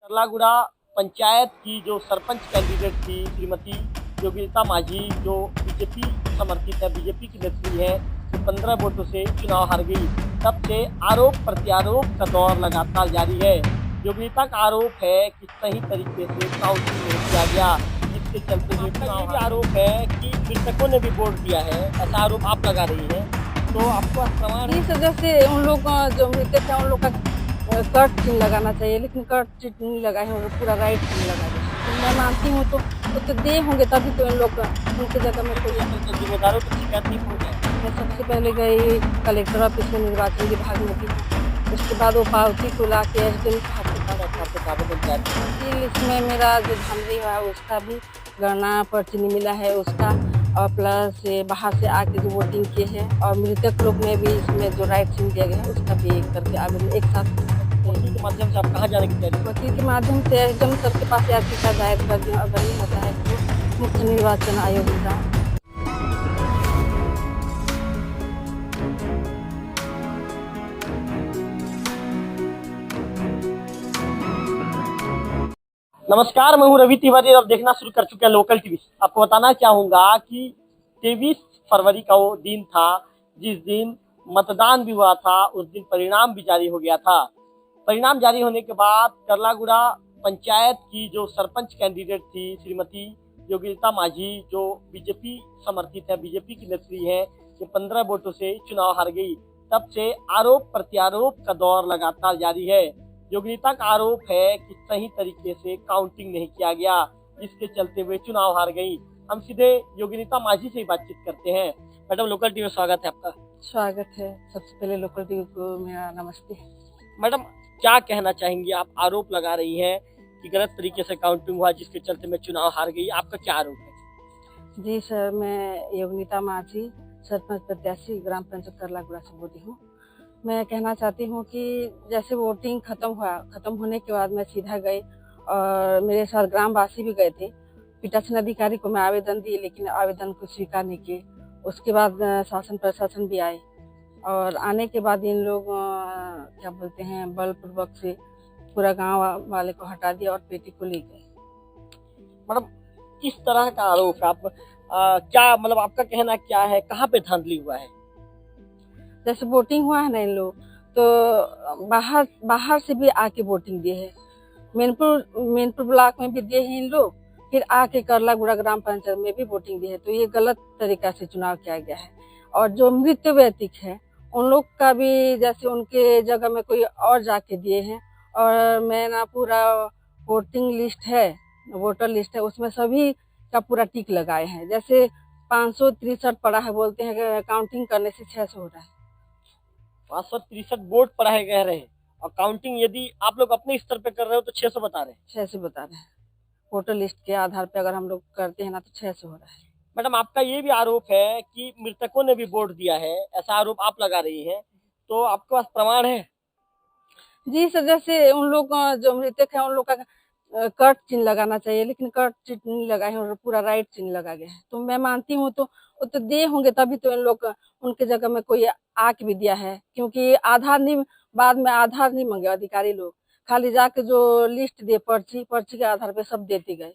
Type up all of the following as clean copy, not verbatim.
करलागुड़ा पंचायत की जो सरपंच कैंडिडेट थी श्रीमती योगिता माझी, जो बीजेपी समर्थित है, बीजेपी की नेत्री है, जो 15 वोटों से चुनाव हार गई। तब से आरोप प्रत्यारोप का दौर लगातार जारी है। योगिता का आरोप है कि सही तरीके से काउंटिंग नहीं किया गया, जिसके चलते हुए चुनाव भी आरोप है कि मृतकों ने भी वोट दिया है, ऐसा आरोप आप लगा रही है। तो आपको प्रमाण जी सदस्य उन लोग जो मृतक है उन लोग का कट चिन्ह लगाना चाहिए, लेकिन कट चिन्ह नहीं लगा है और पूरा राइट चिन्ह लगा है। तो मैं मानती हूँ तो दे होंगे तभी तो इन लोग उनकी जगह में कोई जिम्मेदारों तक शिकायत नहीं पहुँचा। मैं सबसे पहले गई कलेक्टर ऑफिस में, निर्वाचन विभाग में थी। उसके बाद वो पावती को ला के SDM साहब के पास आवेदन किया। इसमें मेरा जो धांधली हुआ उसका भी गणना पर्ची नहीं मिला है उसका, और प्लस बाहर से आके जो वोटिंग किए हैं और मृतक लोग में भी इसमें जो राइट चिन्ह दिया गया है उसका भी एक करके आवेदन एक साथ वकील के माध्यम से आप कहाँ जाने की तैयारी? वकील के माध्यम से एकदम सबके पास याचिका दायर कर दिया। अगर नहीं होता है तो मुख्य निर्वाचन आयोग का। नमस्कार, मैं हूं रवि तिवारी और देखना शुरू कर चुके हैं लोकल टीवी। आपको बताना चाहूंगा कि 23 फरवरी का वो दिन था जिस दिन मतदान भी हुआ था। उस दिन परिणाम भी जारी हो गया था। परिणाम जारी होने के बाद करलागुड़ा पंचायत की जो सरपंच कैंडिडेट थी श्रीमती योगिता माझी, जो बीजेपी समर्थित है, बीजेपी की नेत्री है, जो 15 वोटों से चुनाव हार गई। तब से आरोप प्रत्यारोप का दौर लगातार जारी है। योगिता का आरोप है कि सही तरीके से काउंटिंग नहीं किया गया, जिसके चलते हुए चुनाव हार गई। हम सीधे योगिता माझी से ही बातचीत करते हैं। मैडम, लोकल टीवी में स्वागत है आपका। स्वागत है। सबसे पहले लोकल टीवी को मेरा नमस्ते। मैडम, क्या कहना चाहेंगी? आप आरोप लगा रही हैं कि गलत तरीके से काउंटिंग हुआ, जिसके चलते मैं चुनाव हार गई। आपका क्या आरोप है? जी सर, मैं योगिता माझी, सरपंच प्रत्याशी, ग्राम पंचायत करलागुड़ा से बोली हूँ। मैं कहना चाहती हूँ कि जैसे वोटिंग खत्म होने के बाद मैं सीधा गई और मेरे साथ ग्रामवासी भी गए थे। पीठासीन अधिकारी को मैं आवेदन दी, लेकिन आवेदन को स्वीकार नहीं किए। उसके बाद शासन प्रशासन भी आए और आने के बाद इन लोग क्या बोलते हैं, बलपूर्वक से पूरा गांव वाले को हटा दिया और पेटी को ले गए। मैडम, किस तरह का आरोप है? आप क्या मतलब आपका कहना क्या है? कहाँ पे धांधली हुआ है? जैसे वोटिंग हुआ है ना, इन लोग तो बाहर से भी आके वोटिंग दिए है। मेनपुर ब्लॉक में भी दिए हैं इन लोग, फिर आके करलागुड़ा ग्राम पंचायत में भी वोटिंग दी है। तो ये गलत तरीका से चुनाव किया गया है। और जो मृत व्यक्ति है उन लोग का भी जैसे उनके जगह में कोई और जाके दिए हैं। और मैं ना पूरा वोटिंग लिस्ट है, वोटर लिस्ट है, उसमें सभी का पूरा टिक लगाए हैं। जैसे 563 पड़ा है, बोलते हैं काउंटिंग करने से 600 हो रहा है। 563 वोट पढ़ाए गए रहे और काउंटिंग यदि आप लोग अपने स्तर पे कर रहे हो तो 600 बता रहे हैं। 600 बता रहे हैं। वोटर लिस्ट के आधार पे अगर हम लोग करते हैं ना तो 600 हो रहा है। मैडम, आपका ये भी आरोप है कि मृतकों ने भी वोट दिया है, ऐसा आरोप आप लगा रही हैं। तो आपके पास प्रमाण है? जी सर, जैसे उन लोग जो मृतक है उन लोग का कट चिन्ह लगाना चाहिए, लेकिन कट चिन्ह नहीं लगा है और पूरा राइट चिन्ह लगा गया है। तो मैं मानती हूँ तो दे होंगे तभी तो इन लोग उनके जगह में कोई आके भी दिया है। क्योंकि आधार नहीं, बाद में आधार नहीं मांगे अधिकारी लोग, खाली जाके जो लिस्ट दिए पर्ची के आधार पे सब देते गए।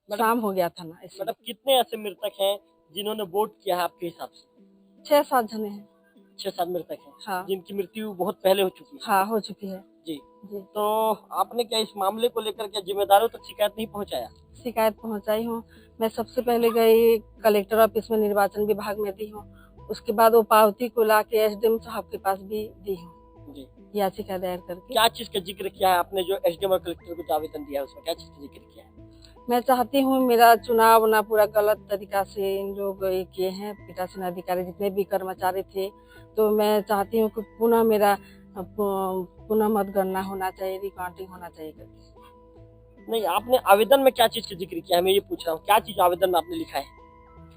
शाम हो गया था ना, इसलिए। मतलब कितने ऐसे मृतक हैं जिन्होंने वोट किया है आपके हिसाब से? 6-7 जने हैं। 6-7 मृतक हैं। हाँ, जिनकी मृत्यु बहुत पहले हो चुकी है। हाँ हो चुकी है। जी। जी, तो आपने क्या इस मामले को लेकर क्या जिम्मेदारों तक शिकायत नहीं पहुंचाया? शिकायत पहुंचाई हूँ। मैं सबसे पहले गई कलेक्टर ऑफिस में, निर्वाचन विभाग में दी हूँ। उसके बाद वो पावती को ला के SDM साहब के पास भी दी हूँ, जी। याचिका दायर करके। क्या चीज का जिक्र किया है आपने? जो SDM और कलेक्टर को जो आवेदन दिया है उसमें क्या चीज का जिक्र किया है? मैं चाहती हूँ मेरा चुनाव ना पूरा गलत तरीका से इन लोग ये किए हैं, पीठासीन अधिकारी जितने भी कर्मचारी थे। तो मैं चाहती हूँ कि पुनः मेरा पुनः मतगणना होना चाहिए, रिकाउंटिंग होना चाहिए करके। नहीं, आपने आवेदन में क्या चीज का जिक्र किया है, मैं ये पूछ रहा हूँ। क्या चीज आवेदन में आपने लिखा है?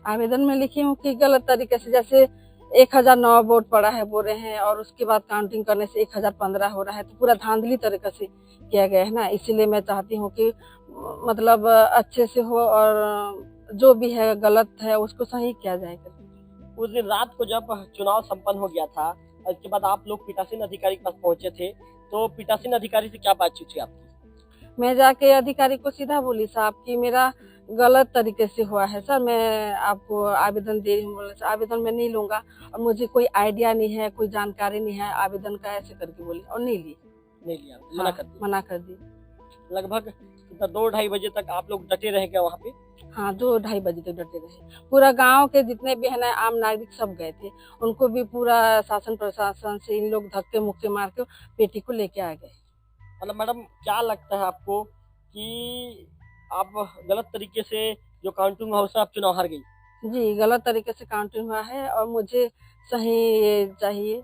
आवेदन में लिखी हूँ कि गलत तरीके से जैसे 1009 वोट पड़ा है बोल रहे हैं, और उसके बाद काउंटिंग करने से 1015 हो रहा है। तो पूरा धांधली तरीके से किया गया है ना। इसीलिए मैं चाहती हूँ कि मतलब अच्छे से हो और जो भी है गलत है उसको सही किया जाए। उस दिन रात को जब चुनाव संपन्न हो गया था, इसके बाद आप लोग पीठासीन अधिकारी के पास पहुंचे थे, तो पीठासीन अधिकारी से क्या बातचीत हुई आपकी? मैं जाके अधिकारी को सीधा बोली साहब कि मेरा गलत तरीके से हुआ है सर, मैं आपको आवेदन दे रही हूँ। बोले "सर, आवेदन मैं नहीं लूंगा और मुझे कोई आइडिया नहीं है, कोई जानकारी नहीं है आवेदन का", ऐसे करके बोली और नहीं ली। नहीं लिया, मना कर दिया। मना कर दी। लगभग 2-2:30 बजे तक आप लोग डटे रहे क्या वहाँ पे? हाँ, 2-2:30 बजे तक डटे रहे। पूरा गांव के जितने भी है ना आम नागरिक सब गए थे, उनको भी पूरा शासन प्रशासन से इन लोग धक्के मुक्के मार के बेटी को लेके आ गए। मतलब मैडम क्या लगता है आपको कि आप गलत तरीके से जो काउंटिंग हुआ उससे आप चुनाव हार गई? जी, गलत तरीके से काउंटिंग हुआ है और मुझे सही ये चाहिए,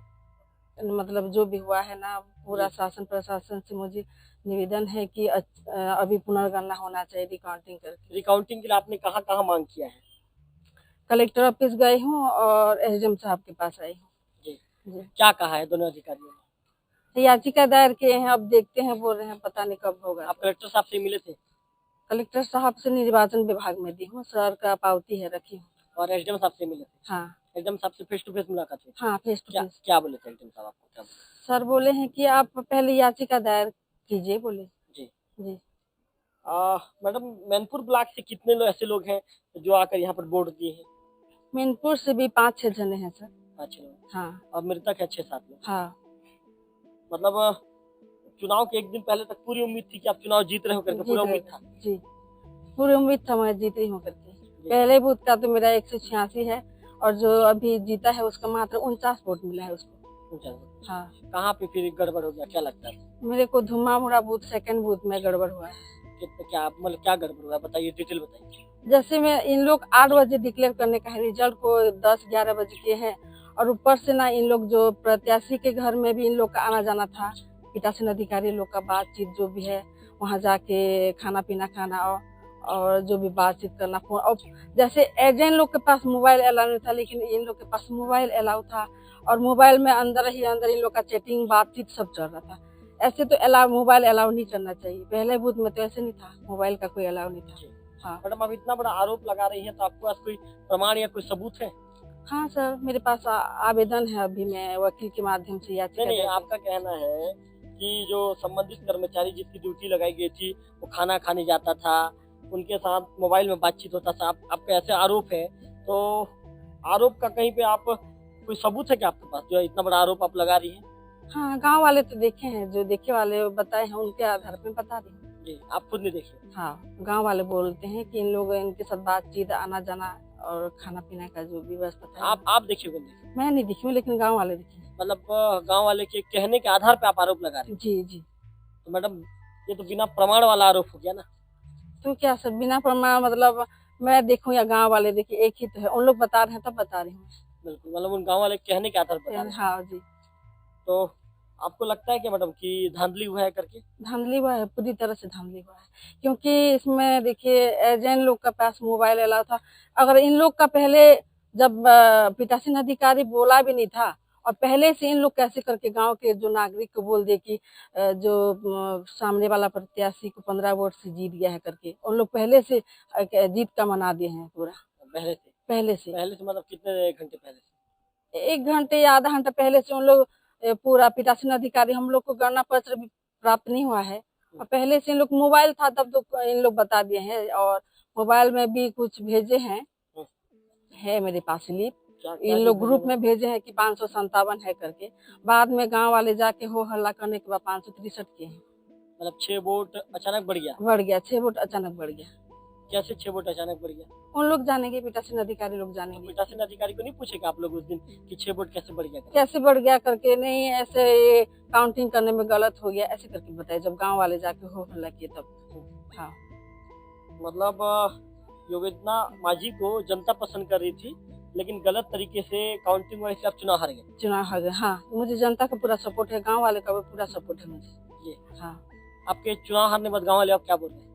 मतलब जो भी हुआ है ना पूरा जी। शासन प्रशासन से मुझे निवेदन है कि अभी पुनर्गणना होना चाहिए रिकाउंटिंग करके। रिकाउंटिंग के लिए आपने कहाँ-कहाँ मांग किया है? कलेक्टर ऑफिस गई हूँ और एसडीएम साहब के पास आई हूँ। जी। जी, क्या कहा है दोनों अधिकारियों ने? याचिका दायर किए हैं, अब देखते हैं, बोल रहे हैं पता नहीं कब होगा। आप कलेक्टर साहब से मिले थे कलेक्टर साहब से निर्वाचन विभाग में दी हूँ, सर का पावती है रखी हूँ। और एसडीएम साहब से मिले थे? हाँ एसडीएम साहब से फेस टू फेस मुलाकात हुई? हाँ, फेस टू क्या फेस। क्या बोले थे एसडीएम साहब आपको? क्या बोले? सर बोले हैं कि आप पहले याचिका दायर कीजिए, बोले। जी। जी, मैडम मैनपुर ब्लॉक से कितने लोग ऐसे लोग हैं जो आकर यहाँ पर वोट दिए हैं? मैनपुर से भी 5-6 जने हैं सर। 5-6 लोग हाँ और मृतक है 6-7 लोग। हाँ मतलब चुनाव के एक दिन पहले तक पूरी उम्मीद थी कि आप चुनाव जीत रहे हो करके, पूरा उम्मीद था? जी, पूरी उम्मीद था मैं जीत रही हूँ करके। जी। पहले बूथ का तो मेरा 186 है और जो अभी जीता है उसका मात्र 49 वोट मिला है उसको। अच्छा। हाँ, कहाँ पे फिर गड़बड़ हो गया, क्या लगता है? मेरे को धुमामुड़ा बूथ सेकंड बूथ में गड़बड़ हुआ है। क्या मतलब क्या गड़बड़ हुआ, बताइए, डिटेल बताइए। जैसे में इन लोग 8 बजे डिक्लेयर करने का है, रिजल्ट को 10-11 बजे के हैं और ऊपर से ना इन लोग जो प्रत्याशी के घर में भी इन लोग का आना जाना था, पीठासीन अधिकारी लोग का बातचीत जो भी है वहाँ जाके खाना पीना खाना और जो भी बातचीत करना फोन। और जैसे एजेंट लोग के पास मोबाइल अलाउ नहीं था, लेकिन इन लोग के पास मोबाइल अलाउ था और मोबाइल में अंदर ही अंदर इन लोग का चैटिंग बातचीत सब चल रहा था। ऐसे तो मोबाइल अलाउ नहीं करना चाहिए, पहले बूथ में तो ऐसे नहीं था, मोबाइल का कोई अलाउ नहीं था। हाँ मैडम अब इतना बड़ा आरोप लगा रही है तो आपके पास कोई प्रमाण या कोई सबूत है? हाँ सर, मेरे पास आवेदन है, अभी मैं वकील के माध्यम से याचिका नहीं, दायर आपका कहना है कि जो संबंधित कर्मचारी जिसकी ड्यूटी लगाई गई थी वो खाना खाने जाता था, उनके साथ मोबाइल में बातचीत होता था, आपका ऐसे आरोप है, तो आरोप का कहीं पे आप कोई सबूत है क्या आपके पास जो इतना बड़ा आरोप आप लगा रही है? हाँ, गांव वाले तो देखे हैं, जो देखे वाले बताए हैं उनके आधार पे बता रही हूँ। जी, आप खुद नहीं देखे? हाँ, गांव वाले बोलते हैं कि इन लोग इनके साथ बातचीत आना जाना और खाना पीना का जो भी व्यवस्था था। आप देखे हो? नहीं, मैं नहीं देखी हूँ, लेकिन गांव वाले देखे। मतलब गांव वाले के कहने के आधार पे आप आरोप लगा रहे हैं? जी जी। तो मैडम ये तो बिना प्रमाण वाला आरोप हो गया ना? तो क्या सर, बिना प्रमाण मतलब मैं देखूं या गांव वाले देखे, एक ही तो है, उन लोग बता रहे हैं तब बता रही हूँ। बिल्कुल, मतलब उन गांव वाले के कहने के आधार पर बता रहे हैं। हाँ जी। तो आपको लगता है कि मैडम कि धांधली हुआ है करके? धांधली हुआ है, पूरी तरह से धांधली हुआ है, क्योंकि इसमें देखिए एजेंट लोग का पास मोबाइल अलाउ था। अगर इन लोग का पहले जब पीठासीन अधिकारी बोला भी नहीं था और पहले से इन लोग कैसे करके गांव के जो नागरिक को बोल दे कि जो सामने वाला प्रत्याशी को 15 वोट से जीत गया है करके, उन लोग पहले से जीत का मना दिए हैं पूरा। पहले से मतलब कितने घंटे पहले से? 1 घंटे या आधा घंटा पहले से उन लोग पूरा पीठासीन अधिकारी, हम लोग को गणना पत्र भी प्राप्त नहीं हुआ है और पहले से इन लोग मोबाइल था तब तो इन लोग बता दिए हैं और मोबाइल में भी कुछ भेजे हैं, है मेरे पास स्लिप। इन लोग ग्रुप में भेजे हैं कि 557 है करके, बाद में गांव वाले जाके हो हल्ला करने के बाद 563 किए हैं। मतलब 6 वोट अचानक बढ़ गया? 6 वोट अचानक बढ़ गया। कैसे 6 वोट अचानक बढ़ गया? उन लोग जानेंगे, पीठासीन अधिकारी लोग जानेंगे। पीठासीन अधिकारी को नहीं पूछेगा आप लोग उस दिन कि 6 वोट कैसे बढ़ गया? कैसे बढ़ गया करके, नहीं ऐसे ये काउंटिंग करने में गलत हो गया ऐसे करके बताए, जब गांव वाले जाके हो हल्ला किए तब। हाँ, मतलब योगिता माझी को जनता पसंद कर रही थी, लेकिन गलत तरीके से काउंटिंग वजह से आप चुनाव हार गए। चुनाव हार गए। हाँ, मुझे जनता का पूरा सपोर्ट है, गांव वाले का भी पूरा सपोर्ट है मुझे। ये हाँ, आपके चुनाव हारने के बाद गाँव वाले आप क्या बोल रहे हैं?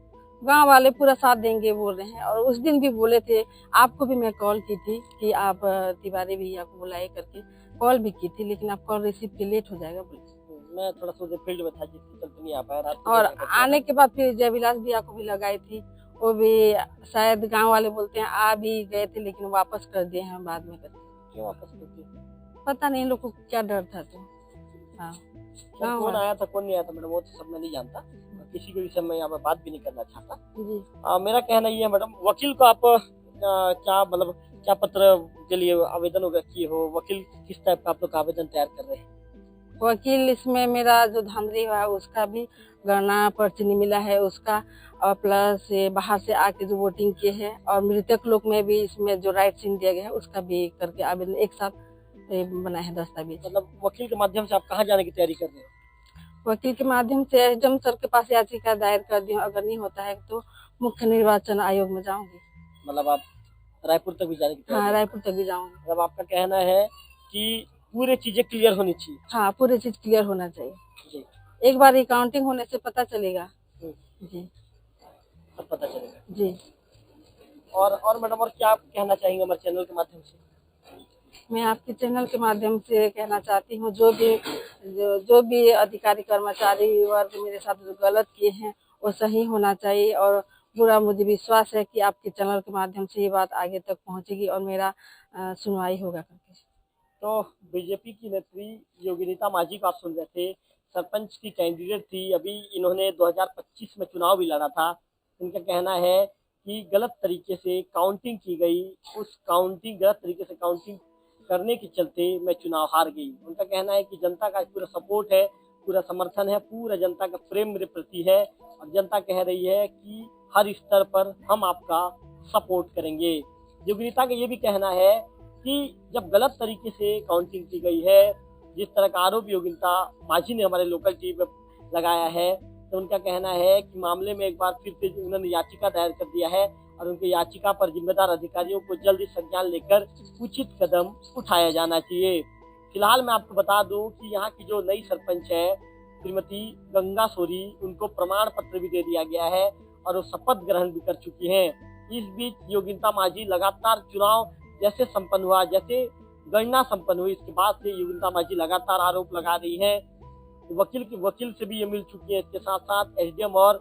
गांव वाले पूरा साथ देंगे बोल रहे हैं और उस दिन भी बोले थे, आपको भी मैं कॉल की थी कि आप तिवारी भैया को बुलाए करके, कॉल भी की थी, लेकिन आप कॉल रिसीव के लेट हो जाएगा बोले। मैं थोड़ा सा फील्ड में था जिसके चलते नहीं आ पाया रात को। और आने के बाद फिर जयविलास भैया को भी लगाई थी, वो भी शायद गांव वाले बोलते हैं आ भी गए थे, लेकिन वापस कर दिए हैं बाद में करके। क्यों वापस कर दिए? पता नहीं इन लोग को क्या डर था। तो हाँ, कौन आया था कौन नहीं आया था मैडम वो तो सब मैं नहीं जानता, किसी के विषय में यहाँ पर बात भी नहीं करना चाहता। जी। मेरा कहना ये है मैडम, वकील को आप क्या मतलब क्या पत्र के लिए आवेदन वगैरह किए हो? वकील किस टाइप का आप लोग आवेदन तैयार कर रहे हैं? वकील इसमें मेरा जो धांधली हुआ है उसका भी गणना पर्ची नहीं मिला है उसका, और प्लस ये बाहर से आके जो वोटिंग किए हैं, और मृतक लोग में भी इसमें जो राइट सीन दिया गया है उसका भी करके आवेदन एक साथ बना है दस्तावेज। मतलब वकील के माध्यम से आप कहाँ जाने की तैयारी कर रहे हो? वकील के माध्यम से एसडीएम सर के पास याचिका दायर कर दी हूँ, अगर नहीं होता है तो मुख्य निर्वाचन आयोग में जाऊंगी। मतलब आप रायपुर तक भी जाने की हाँ, तैयारी? रायपुर तक भी जाऊंगी। मतलब आपका कहना है कि पूरी चीजें क्लियर होनी चाहिए। हाँ, पूरी चीज क्लियर होना चाहिए। जी। एक बार अकाउंटिंग होने से पता चलेगा। जी सब पता चलेगा। जी। और मैडम, और क्या आप कहना चाहेंगे हमारे चैनल के माध्यम से? मैं आपके चैनल के माध्यम से कहना चाहती हूँ, जो भी अधिकारी कर्मचारी वर्ग मेरे साथ जो गलत किए हैं वो सही होना चाहिए, और पूरा मुझे विश्वास है कि आपके चैनल के माध्यम से ये बात आगे तक पहुँचेगी और मेरा सुनवाई होगा करके। तो बीजेपी की नेत्री योगिनीता माझी को आप सुन रहे थे, सरपंच की कैंडिडेट थी। अभी इन्होंने 2025 में चुनाव भी लड़ा था। इनका कहना है कि गलत तरीके से काउंटिंग की गई, गलत तरीके से काउंटिंग करने के चलते मैं चुनाव हार गई। उनका कहना है कि जनता का पूरा सपोर्ट है, पूरा समर्थन है, पूरा जनता का प्रेम मेरे प्रति है, और जनता कह रही है कि हर स्तर पर हम आपका सपोर्ट करेंगे। योगिनीता का ये भी कहना है कि जब गलत तरीके से काउंटिंग की गई है, जिस तरह का आरोप योगिनीता माझी ने हमारे लोकल टीवी पर लगाया है, तो उनका कहना है कि मामले में एक बार फिर से उन्होंने याचिका दायर कर दिया है, और उनकी याचिका पर जिम्मेदार अधिकारियों को जल्दी संज्ञान लेकर उचित कदम उठाया जाना चाहिए। फिलहाल मैं आपको बता दूं कि यहाँ की जो नई सरपंच है श्रीमती गंगा सोरी, उनको प्रमाण पत्र भी दे दिया गया है और वो शपथ ग्रहण भी कर चुकी हैं। इस बीच योगिनीता माझी लगातार चुनाव जैसे संपन्न हुआ, जैसे गणना संपन्न हुई, इसके बाद से योगिनीता माझी लगातार आरोप लगा रही है। वकील से भी ये मिल चुकी है। इसके साथ साथ एसडीएम और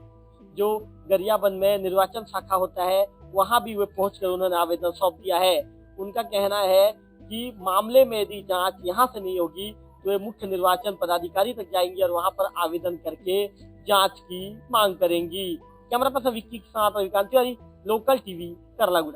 जो गरियाबंद में निर्वाचन शाखा होता है वहां भी वे पहुंचकर उन्होंने आवेदन सौंप दिया है। उनका कहना है कि मामले में यदि जांच यहां से नहीं होगी तो वे मुख्य निर्वाचन पदाधिकारी तक जाएंगी और वहां पर आवेदन करके जांच की मांग करेंगी। कैमरा पर्सन विक्की के साथ विकांत तिवारी, लोकल टीवी, करलागुड़ा।